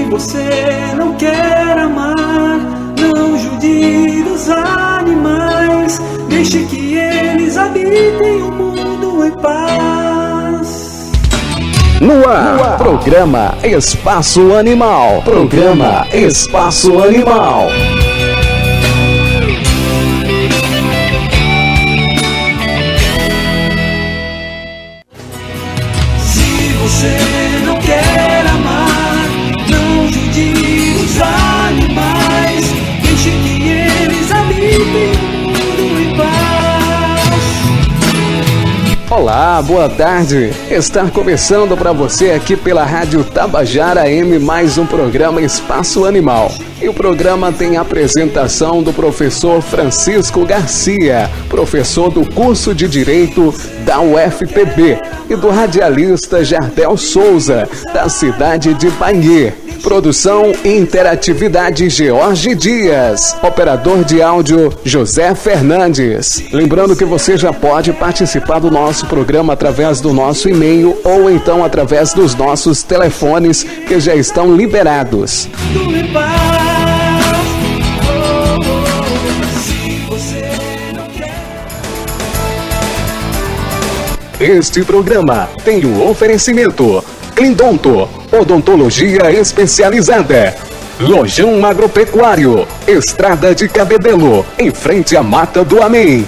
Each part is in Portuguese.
você não quer amar, não judia dos animais, deixe que eles habitem o mundo em paz. No ar, programa Espaço Animal. Programa Espaço Animal. Se você não quer amar, não judie os animais, deixe que eles habitem o mundo em paz. Olá, boa tarde. Está começando para você aqui pela Rádio Tabajara AM mais um programa Espaço Animal. E o programa tem a apresentação do professor Francisco Garcia, professor do curso de Direito da UFPB, e do radialista Jardel Souza, da cidade de Banhê. Produção e interatividade George Dias. Operador de áudio José Fernandes. Lembrando que você já pode participar do nosso programa através do nosso e-mail ou então através dos nossos telefones que já estão liberados. Este programa tem um oferecimento Clindonto, odontologia especializada. Lojão Agropecuário, Estrada de Cabedelo, em frente à Mata do Amém.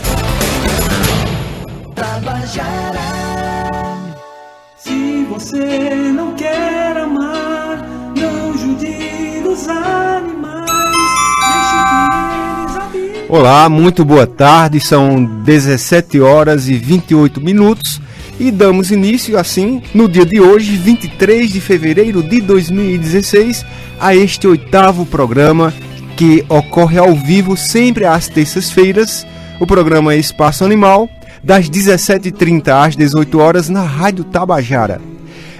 Se você não quer amar, não judie dos animais, deixe que eles habitem. Olá, muito boa tarde, são 17 horas e 28 minutos e damos início assim, no dia de hoje, 23 de fevereiro de 2016, a este 8º programa que ocorre ao vivo sempre às terças-feiras, o programa Espaço Animal, das 17h30 às 18 horas na Rádio Tabajara.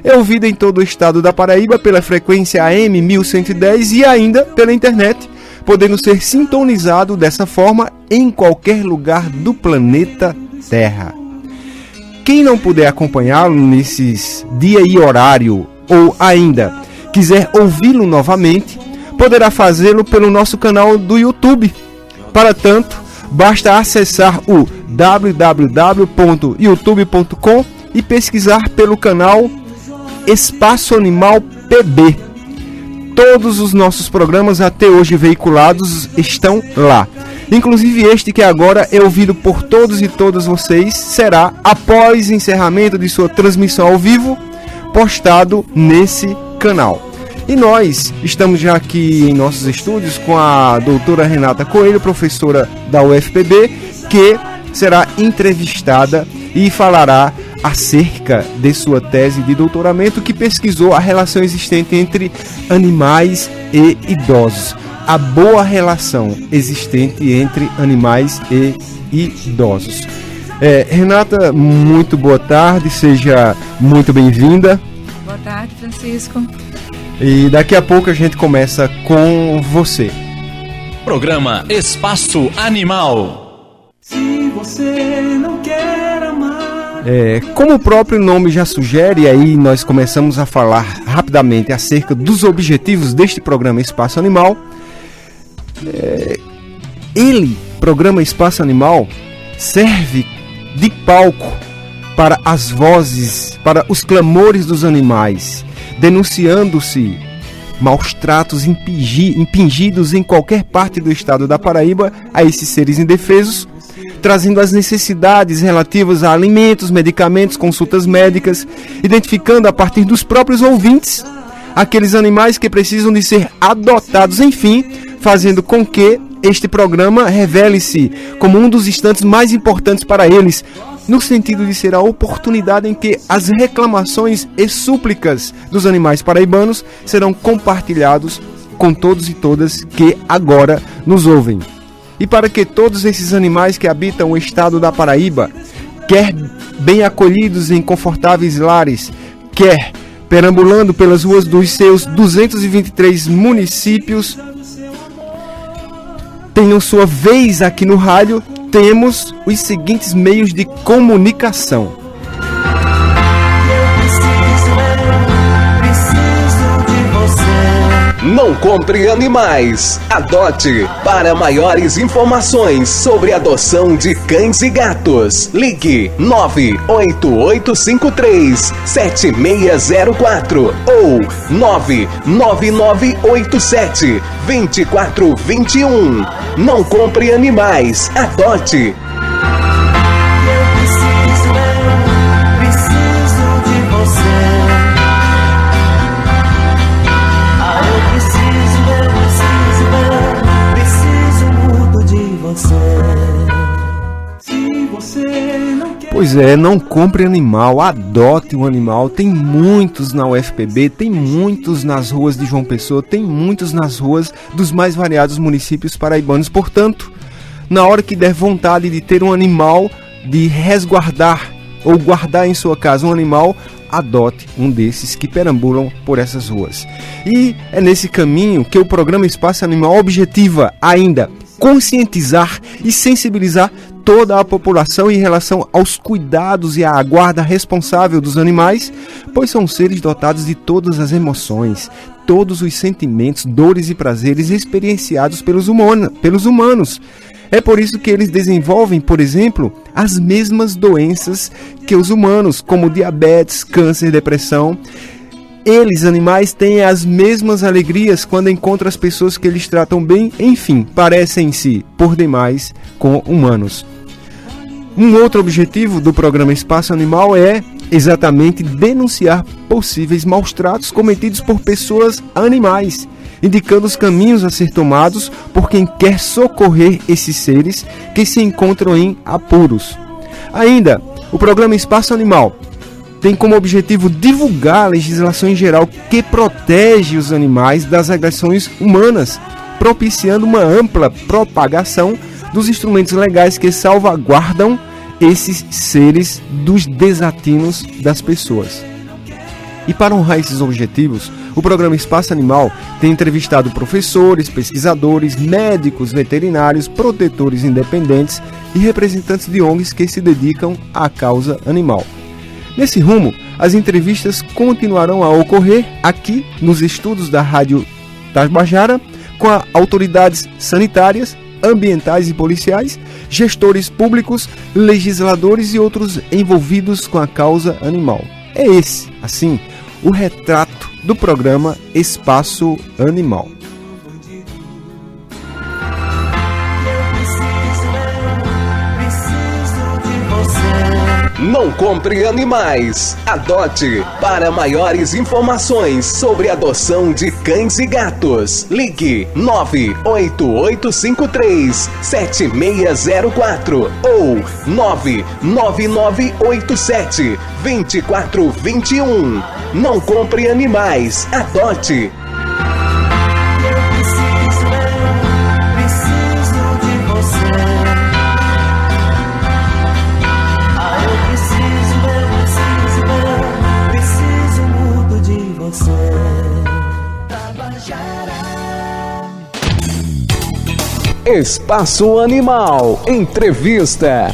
É ouvido em todo o estado da Paraíba pela frequência AM 1110 e ainda pela internet, podendo ser sintonizado dessa forma em qualquer lugar do planeta Terra. Quem não puder acompanhá-lo nesses dia e horário, ou ainda quiser ouvi-lo novamente, poderá fazê-lo pelo nosso canal do YouTube. Para tanto, basta acessar o www.youtube.com e pesquisar pelo canal Espaço Animal PB. Todos os nossos programas até hoje veiculados estão lá. Inclusive este que agora é ouvido por todos e todas vocês será, após encerramento de sua transmissão ao vivo, postado nesse canal. E nós estamos já aqui em nossos estúdios com a doutora Renata Coelho, professora da UFPB, que será entrevistada e falará acerca de sua tese de doutoramento que pesquisou a relação existente entre animais e idosos. A boa relação existente entre animais e idosos. Renata, muito boa tarde, seja muito bem-vinda. Boa tarde, Francisco. E daqui a pouco a gente começa com você. Programa Espaço Animal. Se você não quer amar, como o próprio nome já sugere, aí nós começamos a falar rapidamente acerca dos objetivos deste programa Espaço Animal. Programa Espaço Animal, serve de palco para as vozes, para os clamores dos animais, denunciando-se maus tratos impingidos em qualquer parte do estado da Paraíba a esses seres indefesos, trazendo as necessidades relativas a alimentos, medicamentos, consultas médicas, identificando a partir dos próprios ouvintes aqueles animais que precisam de ser adotados, enfim, fazendo com que este programa revele-se como um dos instantes mais importantes para eles, no sentido de ser a oportunidade em que as reclamações e súplicas dos animais paraibanos serão compartilhados com todos e todas que agora nos ouvem. E para que todos esses animais que habitam o estado da Paraíba, quer bem acolhidos em confortáveis lares, quer perambulando pelas ruas dos seus 223 municípios, tenham sua vez aqui no rádio, temos os seguintes meios de comunicação. Não compre animais, adote. Para maiores informações sobre adoção de cães e gatos, ligue 98853-7604 ou 99987-2421. Não compre animais, adote. Pois é, não compre animal, adote um animal. Tem muitos na UFPB, tem muitos nas ruas de João Pessoa, tem muitos nas ruas dos mais variados municípios paraibanos. Portanto, na hora que der vontade de ter um animal, de resguardar ou guardar em sua casa um animal, adote um desses que perambulam por essas ruas. E é nesse caminho que o programa Espaço Animal objetiva ainda conscientizar e sensibilizar toda a população em relação aos cuidados e à guarda responsável dos animais, pois são seres dotados de todas as emoções, todos os sentimentos, dores e prazeres experienciados pelos humanos. É por isso que eles desenvolvem, por exemplo, as mesmas doenças que os humanos, como diabetes, câncer, depressão. Eles, animais, têm as mesmas alegrias quando encontram as pessoas que eles tratam bem, enfim, parecem-se por demais com humanos. Um outro objetivo do programa Espaço Animal é exatamente denunciar possíveis maus-tratos cometidos por pessoas a animais, indicando os caminhos a ser tomados por quem quer socorrer esses seres que se encontram em apuros. Ainda, o programa Espaço Animal tem como objetivo divulgar a legislação em geral que protege os animais das agressões humanas, propiciando uma ampla propagação dos instrumentos legais que salvaguardam esses seres dos desatinos das pessoas. E para honrar esses objetivos, o programa Espaço Animal tem entrevistado professores, pesquisadores, médicos, veterinários, protetores independentes e representantes de ONGs que se dedicam à causa animal. Nesse rumo, as entrevistas continuarão a ocorrer aqui nos estúdios da Rádio Tabajara com autoridades sanitárias, ambientais e policiais, gestores públicos, legisladores e outros envolvidos com a causa animal. É esse, assim, o retrato do programa Espaço Animal. Não compre animais, adote. Para maiores informações sobre adoção de cães e gatos, ligue 98853-7604 ou 99987-2421. Não compre animais, adote. Espaço Animal. Entrevista.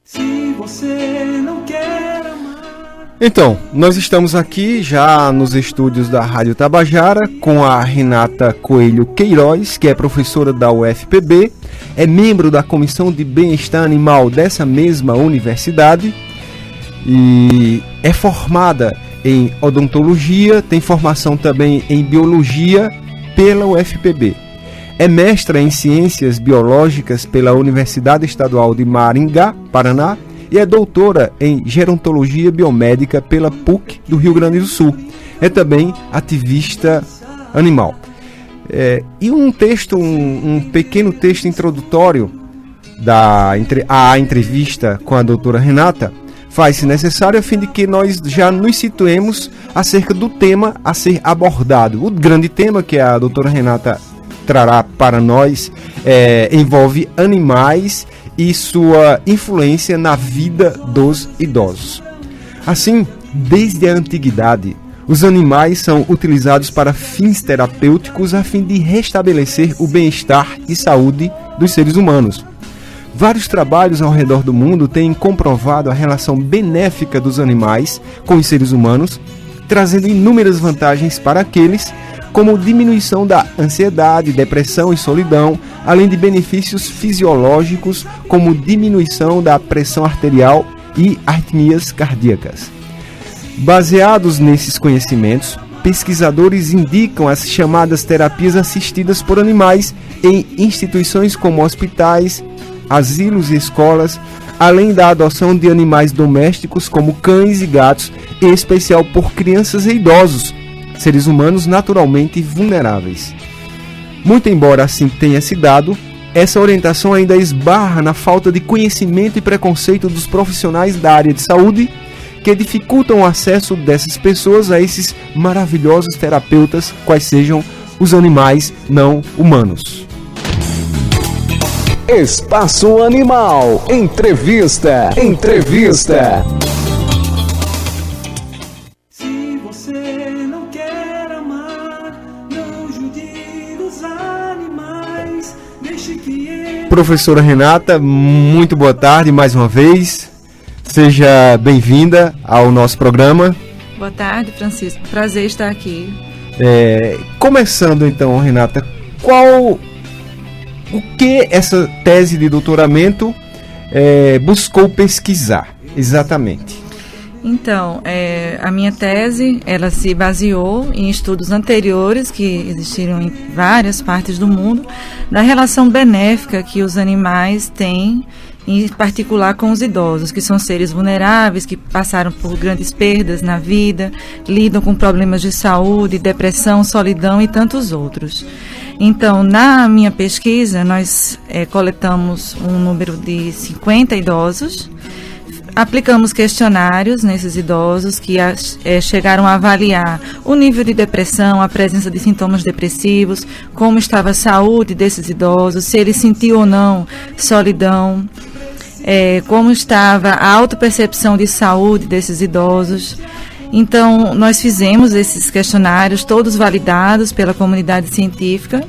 Se você não quer amar. Então, nós estamos aqui já nos estúdios da Rádio Tabajara com a Renata Coelho Queiroz, que é professora da UFPB, é membro da Comissão de Bem-Estar Animal dessa mesma universidade e é formada em odontologia, tem formação também em biologia pela UFPB. É mestra em ciências biológicas pela Universidade Estadual de Maringá, Paraná, e é doutora em gerontologia biomédica pela PUC do Rio Grande do Sul. É também ativista animal. E um pequeno texto introdutório à entrevista com a doutora Renata faz-se necessário a fim de que nós já nos situemos acerca do tema a ser abordado. O grande tema que a doutora Renata trará para nós envolve animais e sua influência na vida dos idosos. Assim, desde a antiguidade, os animais são utilizados para fins terapêuticos a fim de restabelecer o bem-estar e saúde dos seres humanos. Vários trabalhos ao redor do mundo têm comprovado a relação benéfica dos animais com os seres humanos, trazendo inúmeras vantagens para aqueles, como diminuição da ansiedade, depressão e solidão, além de benefícios fisiológicos, como diminuição da pressão arterial e arritmias cardíacas. Baseados nesses conhecimentos, pesquisadores indicam as chamadas terapias assistidas por animais em instituições como hospitais, asilos e escolas, além da adoção de animais domésticos como cães e gatos, em especial por crianças e idosos, seres humanos naturalmente vulneráveis. Muito embora assim tenha se dado, essa orientação ainda esbarra na falta de conhecimento e preconceito dos profissionais da área de saúde, que dificultam o acesso dessas pessoas a esses maravilhosos terapeutas, quais sejam os animais não humanos. Espaço Animal. Entrevista. Se você não quer amar, não judia os animais, deixe que ele... Professora Renata, muito boa tarde mais uma vez. Seja bem-vinda ao nosso programa. Boa tarde, Francisco. Prazer estar aqui. Começando então, Renata, o que essa tese de doutoramento buscou pesquisar exatamente? Então, a minha tese, ela se baseou em estudos anteriores que existiram em várias partes do mundo, da relação benéfica que os animais têm, em particular com os idosos, que são seres vulneráveis, que passaram por grandes perdas na vida, lidam com problemas de saúde, depressão, solidão e tantos outros. Então, na minha pesquisa, nós coletamos um número de 50 idosos, aplicamos questionários nesses idosos que chegaram a avaliar o nível de depressão, a presença de sintomas depressivos, como estava a saúde desses idosos, se eles sentiam ou não solidão, como estava a autopercepção de saúde desses idosos. Então, nós fizemos esses questionários, todos validados pela comunidade científica.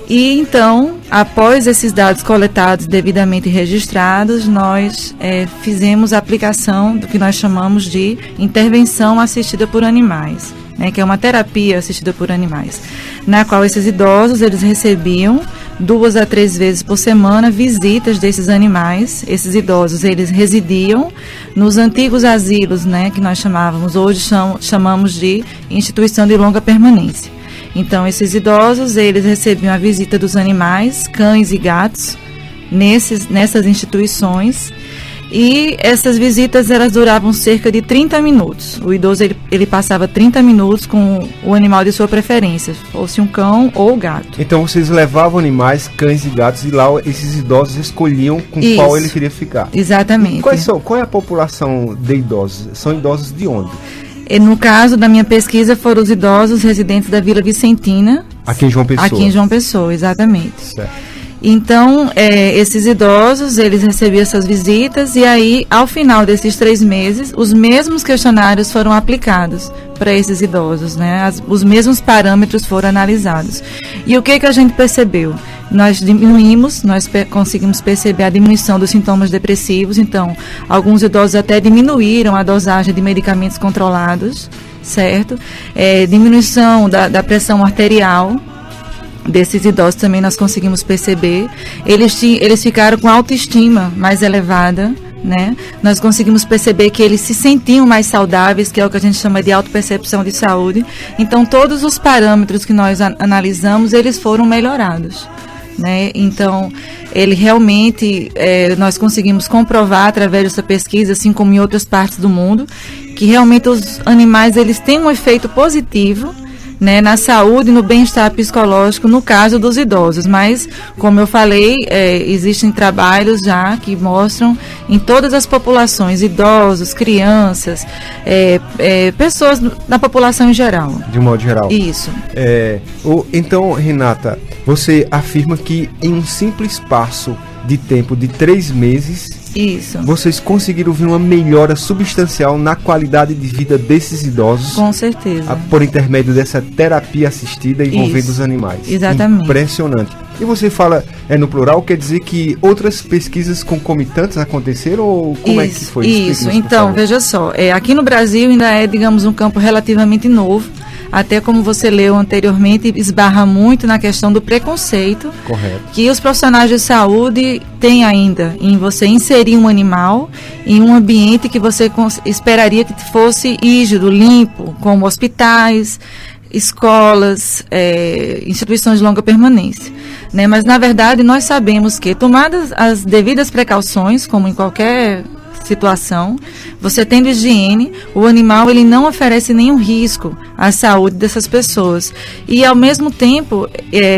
E então, após esses dados coletados devidamente registrados, nós fizemos a aplicação do que nós chamamos de intervenção assistida por animais, que é uma terapia assistida por animais, na qual esses idosos eles recebiam 2 a 3 vezes por semana visitas desses animais. Esses idosos eles residiam nos antigos asilos, que nós hoje chamamos de instituição de longa permanência. Então, esses idosos, eles recebiam a visita dos animais, cães e gatos, nessas instituições, e essas visitas, elas duravam cerca de 30 minutos. O idoso, ele passava 30 minutos com o animal de sua preferência, fosse um cão ou gato. Então, vocês levavam animais, cães e gatos, e lá esses idosos escolhiam com qual ele queria ficar. Exatamente. Qual é a população de idosos? São idosos de onde? No caso da minha pesquisa, foram os idosos residentes da Vila Vicentina. Aqui em João Pessoa. Aqui em João Pessoa, exatamente. Certo. Então, esses idosos, eles recebiam essas visitas e aí, ao final desses 3 meses, os mesmos questionários foram aplicados para esses idosos, os mesmos parâmetros foram analisados. E o que a gente percebeu? Nós conseguimos perceber a diminuição dos sintomas depressivos. Então, alguns idosos até diminuíram a dosagem de medicamentos controlados, certo? Diminuição da pressão arterial desses idosos também nós conseguimos perceber. Eles ficaram com autoestima mais elevada, Nós conseguimos perceber que eles se sentiam mais saudáveis, que é o que a gente chama de autopercepção de saúde. Então, todos os parâmetros que nós analisamos, eles foram melhorados. Então, ele realmente, nós conseguimos comprovar através dessa pesquisa, assim como em outras partes do mundo, que realmente os animais eles têm um efeito positivo, na saúde e no bem-estar psicológico no caso dos idosos. Mas, como eu falei, existem trabalhos já que mostram em todas as populações, idosos, crianças, pessoas na população em geral. De modo geral. Isso. Então, Renata, você afirma que em um simples espaço de tempo de 3 meses, isso, vocês conseguiram ver uma melhora substancial na qualidade de vida desses idosos. Com certeza. Por intermédio dessa terapia assistida envolvendo os animais. Exatamente. Impressionante. E você fala no plural, quer dizer que outras pesquisas concomitantes aconteceram ou como é que foi? Isso, Explique-nos, por então, favor. veja só, aqui no Brasil ainda é, digamos, um campo relativamente novo, até como você leu anteriormente, esbarra muito na questão do preconceito, Correto. que os profissionais de saúde têm ainda em você inserir um animal em um ambiente que você esperaria que fosse rígido, limpo, como hospitais, escolas, instituições de longa permanência, né? Mas, na verdade, nós sabemos que, tomadas as devidas precauções, como em qualquer situação, você tendo higiene, o animal ele não oferece nenhum risco à saúde dessas pessoas. E, ao mesmo tempo,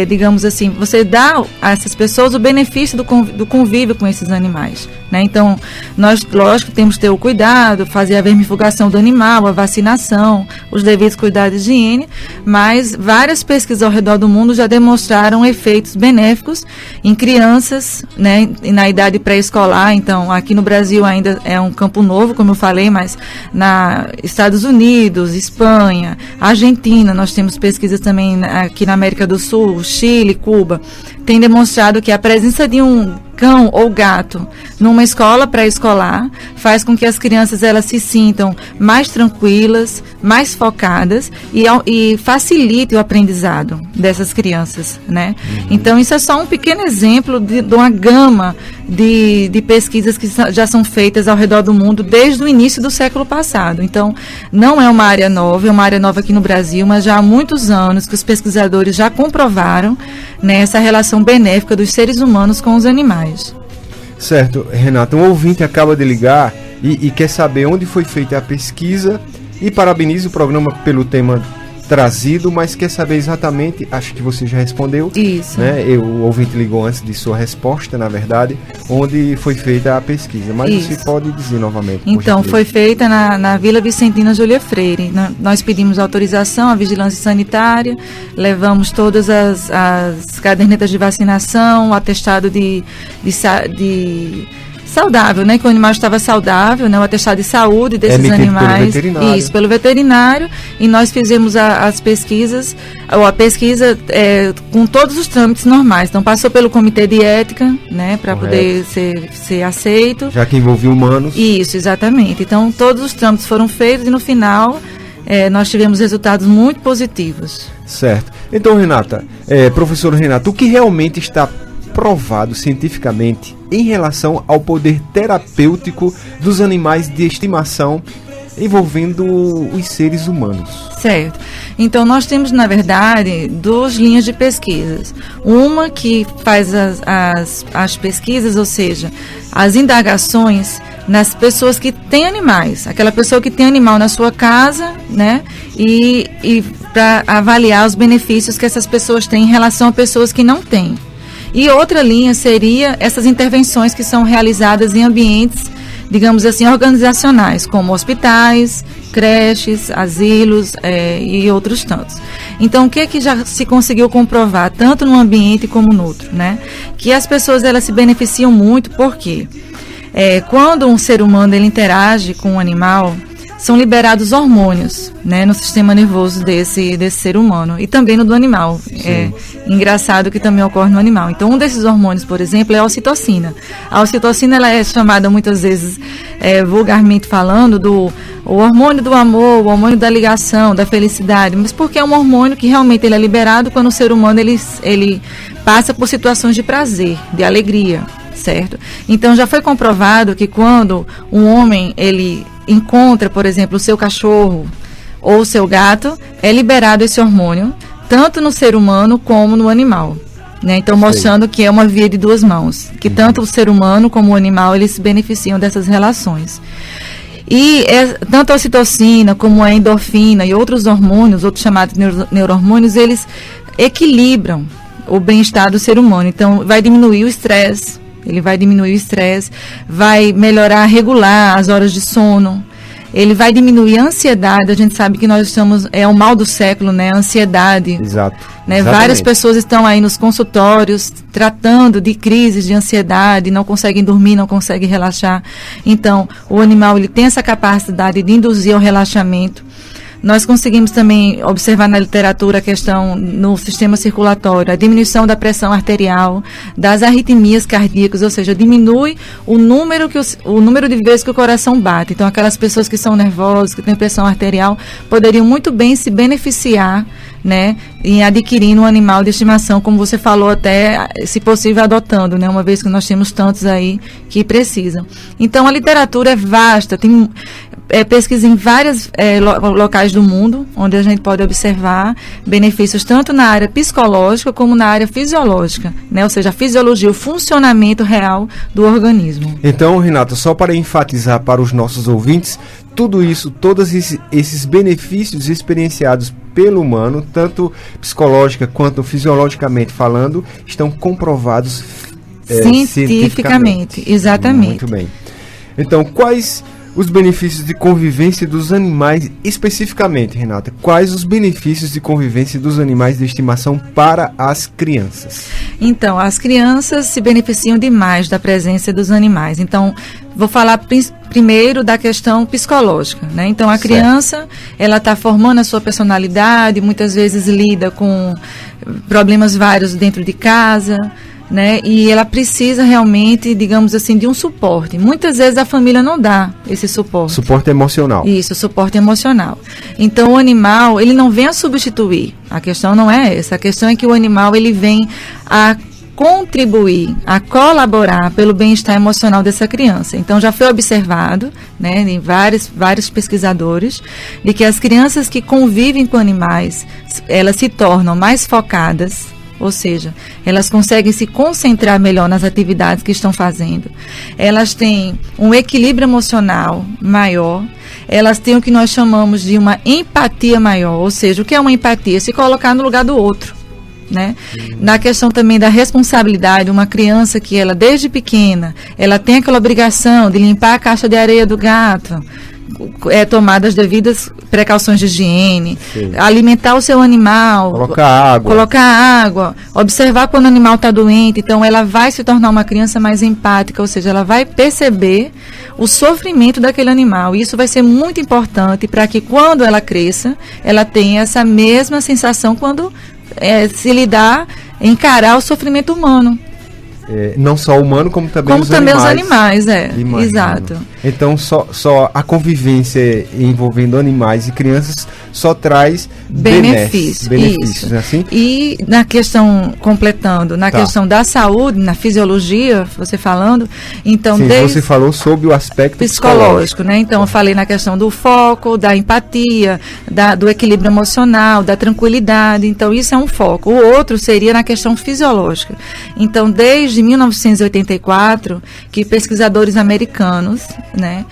digamos assim, você dá a essas pessoas o benefício do convívio com esses animais, né? Então, nós, lógico, temos que ter o cuidado, fazer a vermifugação do animal, a vacinação, os devidos cuidados de higiene, mas várias pesquisas ao redor do mundo já demonstraram efeitos benéficos em crianças, né, na idade pré-escolar. Então, aqui no Brasil ainda é um campo novo, como eu falei, mas na Estados Unidos, Espanha, Argentina, nós temos pesquisas também aqui na América do Sul, Chile, Cuba, tem demonstrado que a presença de um cão ou gato numa escola pré-escolar faz com que as crianças elas se sintam mais tranquilas, mais focadas e facilite o aprendizado dessas crianças, né? Então isso é só um pequeno exemplo de uma gama de pesquisas que já são feitas ao redor do mundo desde o início do século passado. Então não é uma área nova, é uma área nova aqui no Brasil, mas já há muitos anos que os pesquisadores já comprovaram, né, essa relação benéfica dos seres humanos com os animais. Certo, Renata, um ouvinte acaba de ligar e quer saber onde foi feita a pesquisa e parabeniza o programa pelo tema trazido, mas quer saber exatamente, acho que você já respondeu. Isso. Né? O ouvinte ligou antes de sua resposta, na verdade, onde foi feita a pesquisa, mas Isso. você pode dizer novamente. por Então, gentileza. foi feita na Vila Vicentina Júlia Freire. Nós pedimos autorização à vigilância sanitária, levamos todas as cadernetas de vacinação, o atestado de saudável, né? Que o animal estava saudável, né? O atestado de saúde desses emitido animais. pelo veterinário. Isso, pelo veterinário. E nós fizemos as pesquisas, ou a pesquisa com todos os trâmites normais. Então, passou pelo comitê de ética, né? Para poder ser aceito. Já que envolveu humanos. Isso, exatamente. Então, todos os trâmites foram feitos e no final nós tivemos resultados muito positivos. Certo. Então, Renata, professor Renata, o que realmente está provado cientificamente em relação ao poder terapêutico dos animais de estimação envolvendo os seres humanos? Certo. Então, nós temos, na verdade, duas linhas de pesquisas. Uma que faz as pesquisas, ou seja, as indagações nas pessoas que têm animais. Aquela pessoa que tem animal na sua casa, né? E para avaliar os benefícios que essas pessoas têm em relação a pessoas que não têm. E outra linha seria essas intervenções que são realizadas em ambientes, digamos assim, organizacionais, como hospitais, creches, asilos e outros tantos. Então, o que é que já se conseguiu comprovar, tanto num ambiente como no outro, né? Que as pessoas elas se beneficiam muito, porque quando um ser humano ele interage com um animal, são liberados hormônios, né, no sistema nervoso desse ser humano e também no do animal. É engraçado que também ocorre no animal. Então, um desses hormônios, por exemplo, é a ocitocina. A ocitocina ela é chamada muitas vezes, vulgarmente falando, o hormônio do amor, o hormônio da ligação, da felicidade, mas porque é um hormônio que realmente ele é liberado quando o ser humano ele passa por situações de prazer, de alegria, certo? Então, já foi comprovado que quando um homem ele encontra, por exemplo, o seu cachorro ou o seu gato, é liberado esse hormônio, tanto no ser humano como no animal, né? Então, mostrando que é uma via de duas mãos, que tanto o ser humano como o animal, eles se beneficiam dessas relações. E tanto a ocitocina como a endorfina e outros hormônios, outros chamados neurohormônios, eles equilibram o bem-estar do ser humano. Então, vai diminuir o estresse, vai melhorar, regular as horas de sono, ele vai diminuir a ansiedade. A gente sabe que nós estamos, é o mal do século, né? A ansiedade. Exato. Né? Várias pessoas estão aí nos consultórios tratando de crises de ansiedade, não conseguem dormir, não conseguem relaxar. Então, o animal ele tem essa capacidade de induzir ao relaxamento. Nós conseguimos também observar na literatura a questão no sistema circulatório, a diminuição da pressão arterial, das arritmias cardíacas, ou seja, diminui o número de vezes que o coração bate. Então, aquelas pessoas que são nervosas, que têm pressão arterial, poderiam muito bem se beneficiar, né, em adquirindo um animal de estimação, como você falou, até, se possível, adotando, né, uma vez que nós temos tantos aí que precisam. Então, a literatura é vasta, tem pesquisa em vários locais do mundo, onde a gente pode observar benefícios tanto na área psicológica como na área fisiológica, né, ou seja, a fisiologia, o funcionamento real do organismo. Então, Renata, só para enfatizar para os nossos ouvintes, tudo isso, todos esses benefícios experienciados pelo humano, tanto psicológica quanto fisiologicamente falando, estão comprovados cientificamente. Exatamente. Muito bem. Então, quais os benefícios de convivência dos animais, especificamente, Renata? Quais os benefícios de convivência dos animais de estimação para as crianças? Então, as crianças se beneficiam demais da presença dos animais. Então, vou falar primeiro da questão psicológica, né? Então, a criança, ela está formando a sua personalidade, muitas vezes lida com problemas vários dentro de casa, né? E ela precisa realmente, digamos assim, de um suporte. Muitas vezes a família não dá esse suporte. Suporte emocional. Isso, suporte emocional. Então, o animal, ele não vem a substituir. A questão não é essa. A questão é que o animal, ele vem a contribuir, a colaborar pelo bem-estar emocional dessa criança. Então, já foi observado, né, em vários pesquisadores, de que as crianças que convivem com animais, elas se tornam mais focadas, ou seja, elas conseguem se concentrar melhor nas atividades que estão fazendo. Elas têm um equilíbrio emocional maior. Elas têm o que nós chamamos de uma empatia maior. Ou seja, o que é uma empatia? Se colocar no lugar do outro, né? Na questão também da responsabilidade, uma criança que ela, desde pequena, ela tem aquela obrigação de limpar a caixa de areia do gato, tomar as devidas precauções de higiene, alimentar o seu animal, colocar água, observar quando o animal está doente. Então, ela vai se tornar uma criança mais empática, ou seja, ela vai perceber o sofrimento daquele animal. E isso vai ser muito importante para que, quando ela cresça, ela tenha essa mesma sensação quando se encarar o sofrimento humano. Não só o humano, como também os animais. Imagino. Exato. Então, só a convivência envolvendo animais e crianças só traz benefícios, né, assim? E na questão, completando, na questão da saúde, na fisiologia, você falando, então... Sim, você falou sobre o aspecto psicológico, né? Então, eu falei na questão do foco, da empatia, do equilíbrio emocional, da tranquilidade. Então, isso é um foco. O outro seria na questão fisiológica. Então, desde 1984, que pesquisadores americanos, né,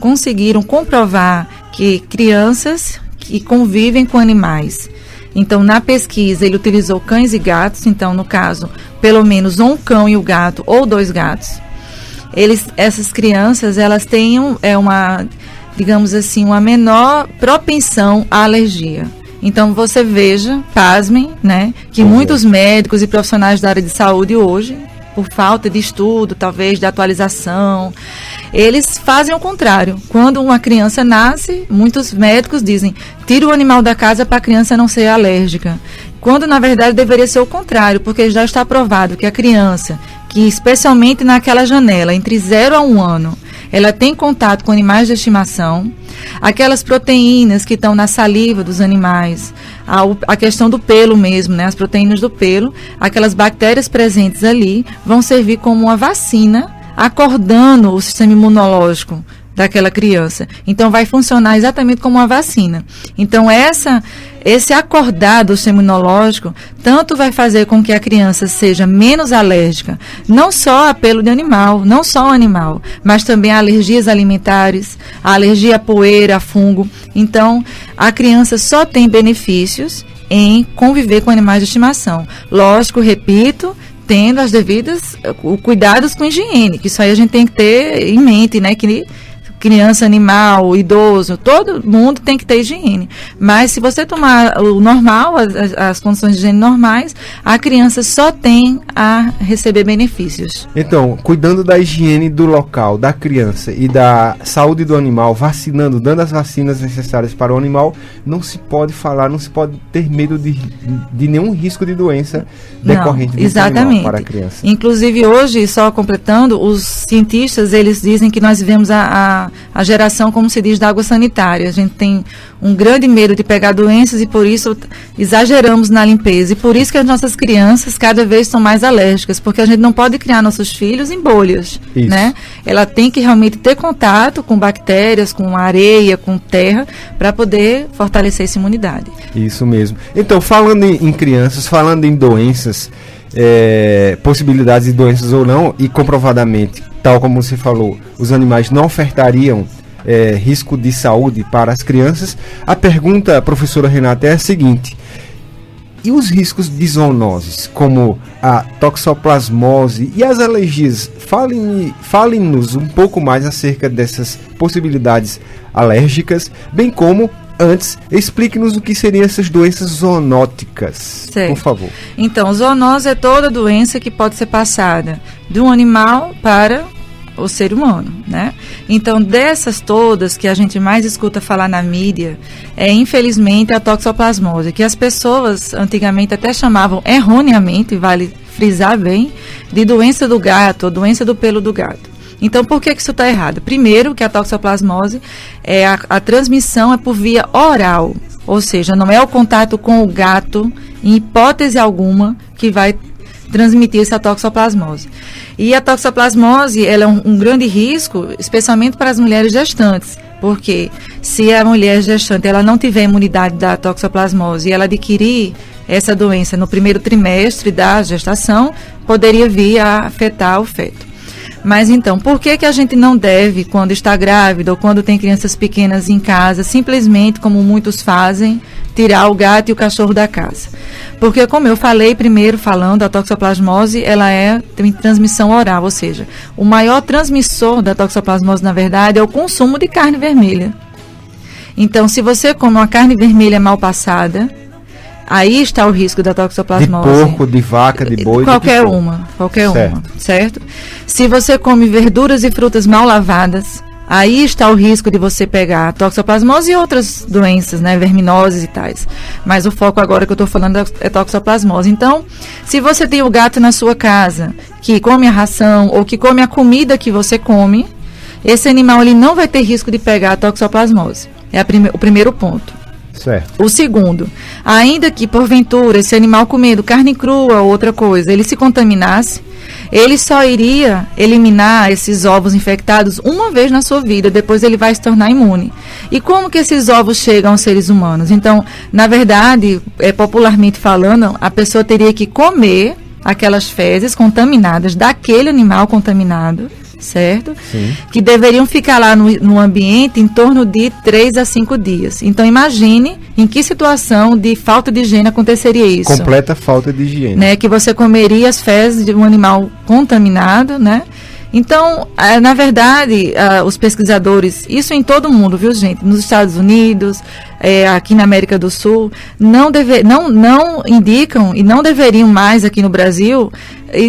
conseguiram comprovar que crianças que convivem com animais. Então, na pesquisa, ele utilizou cães e gatos. Então, no caso, pelo menos um cão e um gato, ou 2 gatos. Essas crianças, elas têm digamos assim, uma menor propensão à alergia. Então, você veja, pasmem, né, que muitos médicos e profissionais da área de saúde hoje, por falta de estudo, talvez, de atualização, eles fazem o contrário. Quando uma criança nasce, muitos médicos dizem, tira o animal da casa para a criança não ser alérgica. Quando, na verdade, deveria ser o contrário, porque já está provado que a criança, que especialmente naquela janela, entre 0 a 1 ano, ela tem contato com animais de estimação, aquelas proteínas que estão na saliva dos animais, a questão do pelo mesmo, né, as proteínas do pelo, aquelas bactérias presentes ali vão servir como uma vacina, acordando o sistema imunológico daquela criança. Então, vai funcionar exatamente como uma vacina. Então, esse acordar do sistema imunológico tanto vai fazer com que a criança seja menos alérgica, não só a pelo de animal, não só ao animal, mas também a alergias alimentares, a alergia à poeira, a fungo. Então, a criança só tem benefícios em conviver com animais de estimação. Lógico, repito, tendo as devidas cuidados com higiene, que isso aí a gente tem que ter em mente, né, que criança, animal, idoso, todo mundo tem que ter higiene. Mas se você tomar o normal, as condições de higiene normais, a criança só tem a receber benefícios. Então, cuidando da higiene do local, da criança e da saúde do animal, vacinando, dando as vacinas necessárias para o animal, não se pode falar, não se pode ter medo de nenhum risco de doença decorrente desse animal para a criança. Inclusive hoje, só completando, os cientistas, eles dizem que nós vivemos a geração, como se diz, da água sanitária. A gente tem um grande medo de pegar doenças e por isso exageramos na limpeza. E por isso que as nossas crianças cada vez são mais alérgicas, porque a gente não pode criar nossos filhos em bolhas, né? Ela tem que realmente ter contato com bactérias, com areia, com terra, para poder fortalecer essa imunidade. Isso mesmo. Então, falando em crianças, falando em doenças, possibilidades de doenças ou não, e comprovadamente, tal como você falou, os animais não ofertariam risco de saúde para as crianças. A pergunta, professora Renata, é a seguinte: e os riscos de zoonoses, como a toxoplasmose e as alergias? Fale-nos um pouco mais acerca dessas possibilidades alérgicas, bem como, antes, explique-nos o que seriam essas doenças zoonóticas, por favor. Então, zoonose é toda doença que pode ser passada de um animal para o ser humano, né? Então, dessas todas que a gente mais escuta falar na mídia, infelizmente a toxoplasmose, que as pessoas antigamente até chamavam erroneamente, vale frisar bem, de doença do gato, ou doença do pelo do gato. Então, por que isso está errado? Primeiro, que a toxoplasmose, a transmissão é por via oral, ou seja, não é o contato com o gato, em hipótese alguma, que vai transmitir essa toxoplasmose. E a toxoplasmose, ela é um grande risco, especialmente para as mulheres gestantes, porque se a mulher gestante ela não tiver imunidade da toxoplasmose e ela adquirir essa doença no primeiro trimestre da gestação, poderia vir a afetar o feto. Mas então, por que a gente não deve, quando está grávida ou quando tem crianças pequenas em casa, simplesmente, como muitos fazem, tirar o gato e o cachorro da casa? Porque, como eu falei primeiro, falando, a toxoplasmose, ela tem transmissão oral, ou seja, o maior transmissor da toxoplasmose, na verdade, é o consumo de carne vermelha. Então, se você come uma carne vermelha mal passada, aí está o risco da toxoplasmose. De porco, de vaca, de boi, qualquer uma, certo? Se você come verduras e frutas mal lavadas, aí está o risco de você pegar a toxoplasmose e outras doenças, né, verminoses e tais. Mas o foco agora que eu estou falando é toxoplasmose. Então, se você tem o gato na sua casa, que come a ração ou que come a comida que você come, esse animal ele não vai ter risco de pegar a toxoplasmose. É o primeiro ponto. Certo. O segundo, ainda que porventura esse animal comendo carne crua ou outra coisa, ele se contaminasse, ele só iria eliminar esses ovos infectados uma vez na sua vida, depois ele vai se tornar imune. E como que esses ovos chegam aos seres humanos? Então, na verdade, popularmente falando, a pessoa teria que comer aquelas fezes contaminadas daquele animal contaminado, certo? Sim. Que deveriam ficar lá no ambiente em torno de 3 a 5 dias. Então, imagine em que situação de falta de higiene aconteceria isso. Completa falta de higiene. Né? Que você comeria as fezes de um animal contaminado, né? Então, na verdade, os pesquisadores, isso em todo o mundo, viu, gente? Nos Estados Unidos, aqui na América do Sul, não indicam e não deveriam mais aqui no Brasil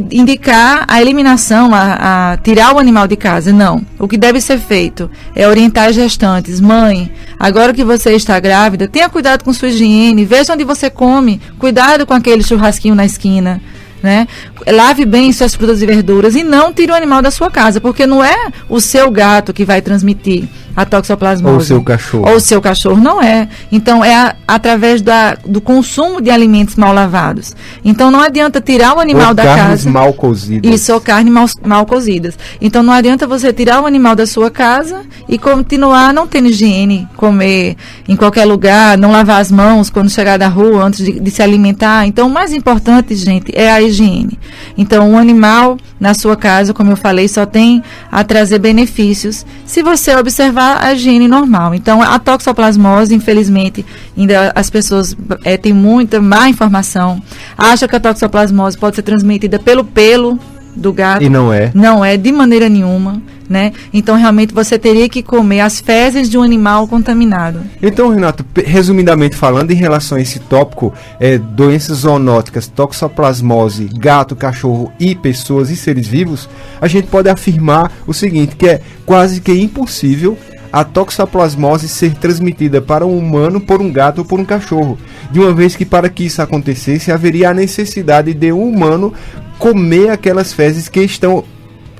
indicar a eliminação, a tirar o animal de casa. Não. O que deve ser feito é orientar as gestantes. Mãe, agora que você está grávida, tenha cuidado com sua higiene, veja onde você come, cuidado com aquele churrasquinho na esquina, né? Lave bem suas frutas e verduras e não tire o animal da sua casa, porque não é o seu gato que vai transmitir a toxoplasmose. Ou o seu cachorro. Ou o seu cachorro, não é. Então, é através do consumo de alimentos mal lavados. Então, não adianta tirar o animal da casa. Ou carnes mal cozidas. Isso, ou carnes mal cozidas. Então, não adianta você tirar o animal da sua casa e continuar não tendo higiene, comer em qualquer lugar, não lavar as mãos quando chegar da rua, antes de se alimentar. Então, o mais importante, gente, é a higiene. Então, um animal na sua casa, como eu falei, só tem a trazer benefícios se você observar a higiene normal. Então, a toxoplasmose, infelizmente, ainda as pessoas têm muita má informação. Acham que a toxoplasmose pode ser transmitida pelo pelo do gato. E não é. Não é, de maneira nenhuma. né? Então, realmente, você teria que comer as fezes de um animal contaminado. Então, Renato, resumidamente falando, em relação a esse tópico, doenças zoonóticas, toxoplasmose, gato, cachorro e pessoas e seres vivos, a gente pode afirmar o seguinte, que é quase que impossível a toxoplasmose ser transmitida para um humano por um gato ou por um cachorro, de uma vez que para que isso acontecesse haveria a necessidade de um humano comer aquelas fezes que estão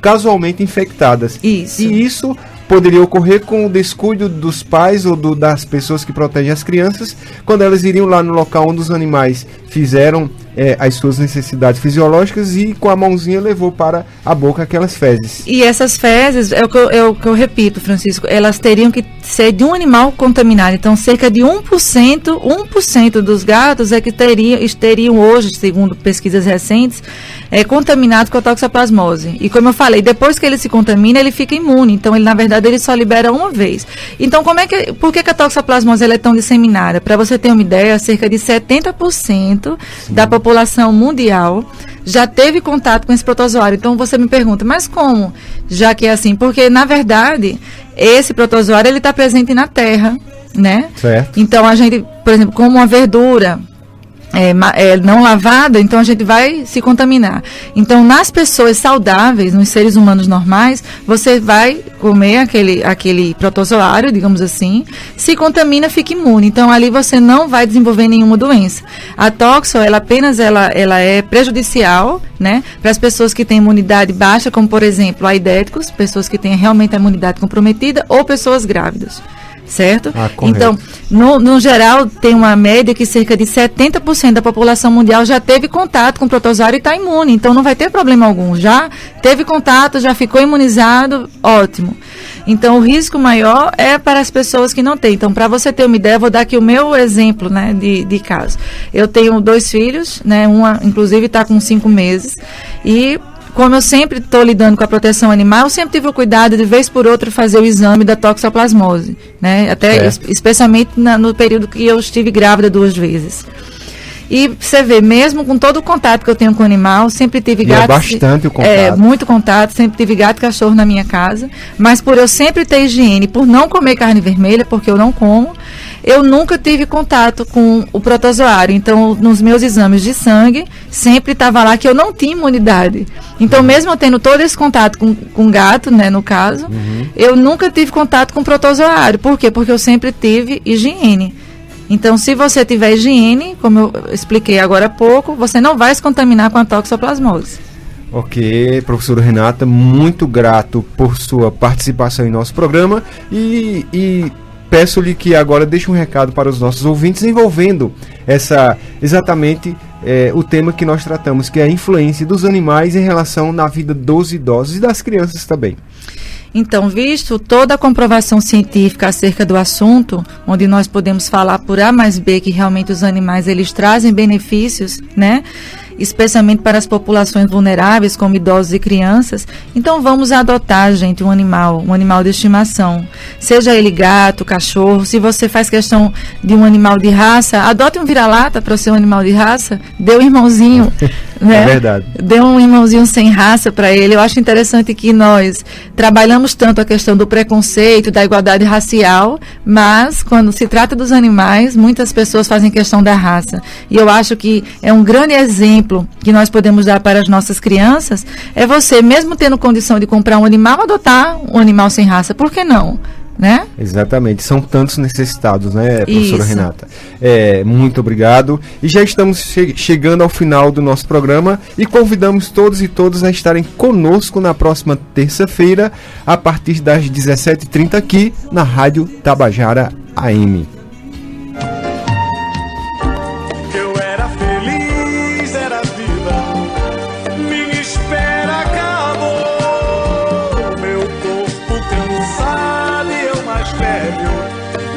casualmente infectadas. Isso. E isso poderia ocorrer com o descuido dos pais ou das pessoas que protegem as crianças, quando elas iriam lá no local onde os animais fizeram as suas necessidades fisiológicas e com a mãozinha levou para a boca aquelas fezes. E essas fezes, é o que eu repito, Francisco, elas teriam que ser de um animal contaminado. Então, cerca de 1% dos gatos é que teriam hoje, segundo pesquisas recentes, contaminados com a toxoplasmose. E como eu falei, depois que ele se contamina, ele fica imune. Então, ele, na verdade, ele só libera uma vez. Então, por que a toxoplasmose ela é tão disseminada? Para você ter uma ideia, cerca de 70% da população mundial já teve contato com esse protozoário. Então você me pergunta, mas como? Já que é assim, porque na verdade esse protozoário ele está presente na terra, né? Certo. Então a gente, por exemplo, como uma verdura não lavada, então a gente vai se contaminar. Então, nas pessoas saudáveis, nos seres humanos normais, você vai comer aquele protozoário, digamos assim, se contamina, fica imune. Então, ali você não vai desenvolver nenhuma doença. A toxo, ela é prejudicial, né, para as pessoas que têm imunidade baixa, como, por exemplo, aidéticos, pessoas que têm realmente a imunidade comprometida, ou pessoas grávidas. Certo? Então, no geral, tem uma média que cerca de 70% da população mundial já teve contato com o protozoário e está imune. Então, não vai ter problema algum. Já teve contato, já ficou imunizado, ótimo. Então, o risco maior é para as pessoas que não têm. Então, para você ter uma ideia, eu vou dar aqui o meu exemplo, né, de caso. Eu tenho 2 filhos, né, uma, inclusive, está com 5 meses. E como eu sempre estou lidando com a proteção animal, eu sempre tive o cuidado de vez por outra fazer o exame da toxoplasmose, né? Até especialmente no período que eu estive grávida 2 vezes. E você vê, mesmo com todo o contato que eu tenho com o animal, sempre tive gato. Bastante o contato. Muito contato, sempre tive gato e cachorro na minha casa. Mas por eu sempre ter higiene, por não comer carne vermelha, porque eu não como, eu nunca tive contato com o protozoário. Então, nos meus exames de sangue, sempre estava lá que eu não tinha imunidade. Então, mesmo eu tendo todo esse contato com gato, né, no caso, eu nunca tive contato com o protozoário. Por quê? Porque eu sempre tive higiene. Então, se você tiver higiene, como eu expliquei agora há pouco, você não vai se contaminar com a toxoplasmose. Ok, professora Renata, muito grato por sua participação em nosso programa e peço-lhe que agora deixe um recado para os nossos ouvintes envolvendo exatamente o tema que nós tratamos, que é a influência dos animais em relação na vida dos idosos e das crianças também. Então, visto toda a comprovação científica acerca do assunto, onde nós podemos falar por A mais B que realmente os animais eles trazem benefícios, né? Especialmente para as populações vulneráveis, como idosos e crianças, então vamos adotar, gente, um animal de estimação. Seja ele gato, cachorro, se você faz questão de um animal de raça, adote um vira-lata para ser um animal de raça, dê um irmãozinho, né? É verdade. Dê um irmãozinho sem raça para ele. Eu acho interessante que nós trabalhamos tanto a questão do preconceito, da igualdade racial, mas quando se trata dos animais, muitas pessoas fazem questão da raça. E eu acho que é um grande exemplo que nós podemos dar para as nossas crianças, é você, mesmo tendo condição de comprar um animal, adotar um animal sem raça. Por que não? Né? Exatamente, são tantos necessitados, né, professora Isso. Renata? Muito obrigado. E já estamos chegando ao final do nosso programa e convidamos todos e todas a estarem conosco na próxima terça-feira, a partir das 17h30 aqui na Rádio Tabajara AM. Eu era feliz, era viva, minha espera acabou. Meu corpo cansado e eu mais velho,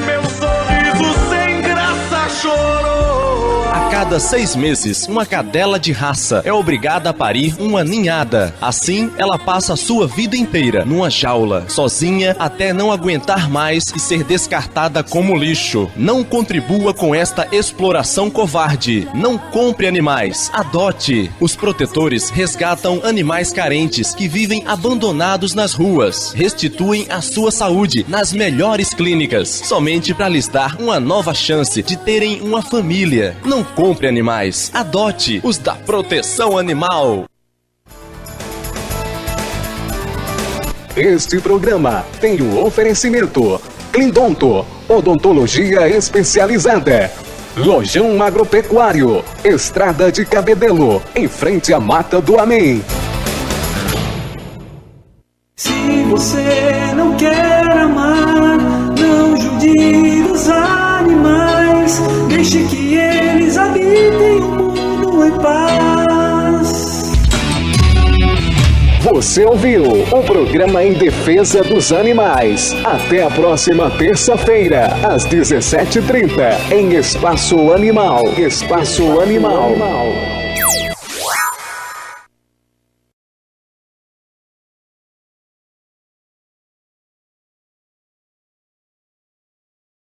meu sorriso sem graça chorou. cada 6 meses, uma cadela de raça é obrigada a parir uma ninhada. Assim, ela passa a sua vida inteira numa jaula, sozinha, até não aguentar mais e ser descartada como lixo. Não contribua com esta exploração covarde. Não compre animais, adote. Os protetores resgatam animais carentes que vivem abandonados nas ruas. Restituem a sua saúde nas melhores clínicas, somente para lhes dar uma nova chance de terem uma família. Não compre animais, adote os da proteção animal. Este programa tem o oferecimento Clindonto, odontologia especializada. Lojão Agropecuário, Estrada de Cabedelo, em frente à Mata do Amém. Se você não quer amar, não judia os animais. Deixe que eles habitem o mundo em paz. Você ouviu o programa em defesa dos animais. Até a próxima terça-feira, às 17h30, em Espaço Animal. Espaço Animal.